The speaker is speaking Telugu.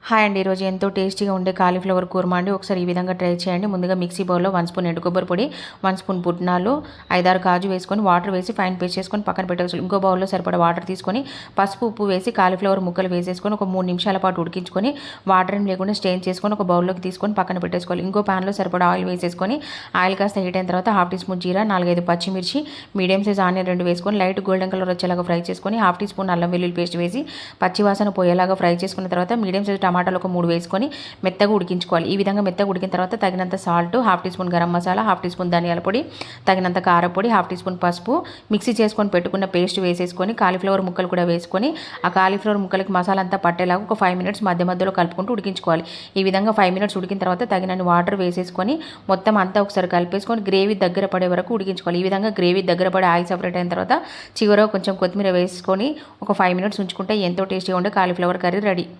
హాయ్ అండి. ఈరోజు ఎంతో టేస్టీగా ఉండే కాలీఫ్లవర్ కూర్మా అండి. ఒకసారి ఈ విధంగా ట్రై చేయండి. ముందుగా మిక్సీ బౌల్‌లో 1 స్పూన్ ఎండు కొబ్బరి పొడి, 1 స్పూన్ పుట్నాలు, 5, 6 కాజు వేసుకొని వాటర్ వేసి ఫైన్ పేస్ట్ చేసుకొని పక్కన పెట్టేసి ఇంకో బౌల్‌లో సరిపడా వాటర్ తీసుకొని పసుపు, ఉప్పు వేసి కాలీఫ్లవర్ ముక్కలు వేసేసుకొని ఒక 3 నిమిషాల పాటు ఉడికించుకొని వాటర్ ఏం లేకుండా స్ట్రెయిన్ చేసుకొని ఒక బౌల్‌లోకి తీసుకొని పక్కన పెట్టేసుకోవాలి. ఇంకో ప్యాన్‌లో సరిపడా ఆయిల్ వేసేసుకొని ఆయిల్ కాస్త హీట్ అయిన తర్వాత హాఫ్ టీ స్పూన్ జీరా, 4, 5 పచ్చిమిర్చి, మీడియం సైజ్ ఆనియన్ 2 వేసుకొని లైట్ గోల్డెన్ కలర్ వచ్చేలాగా ఫ్రై చేసుకొని హాఫ్ టీ స్పూన్ అల్లం వెల్లుల్లి పేస్ట్ వేసి పచ్చివాసన పోయేలాగా ఫ్రై చేసుకున్న తర్వాత మీడియం సైజ్ టమాటాలు ఒక 3 వేసుకొని మెత్తగా ఉడికించుకోవాలి. ఈ విధంగా మెత్తగా ఉడికిన తర్వాత తగినంత salt, half teaspoon garam masala, half teaspoon ధనియాల పొడి, తగినంత కారపొడి, హాఫ్ టీ స్పూన్ పసుపు, మిక్సీ చేసుకొని పెట్టుకున్న పేస్ట్ వేసేసుకొని కాలీఫ్లవర్ ముక్కలు కూడా వేసుకొని ఆ కాలీఫ్లవర్ ముక్కలకి మసాలా అంతా పట్టేలాగా ఒక 5 మినిట్స్ మధ్య మధ్యలో కలుపుకుంటూ ఉడికించుకోవాలి. ఈ విధంగా 5 మినిట్స్ ఉడికిన తర్వాత తగినన్ని వాటర్ వేసేసుకొని మొత్తం అంతా ఒకసారి కలిపేసుకొని గ్రేవీ దగ్గర పడే వరకు ఉడికించుకోవాలి. ఈ విధంగా గ్రేవీ దగ్గర పడే ఆయిల్ సెపరేట్ అయిన తర్వాత చివర కొంచెం కొత్తిమీర వేసుకొని ఒక 5 మినిట్స్ ఉంచుకుంటే ఎంతో టేస్టీగా ఉండే కాలీఫ్లవర్ కర్రీ రెడీ.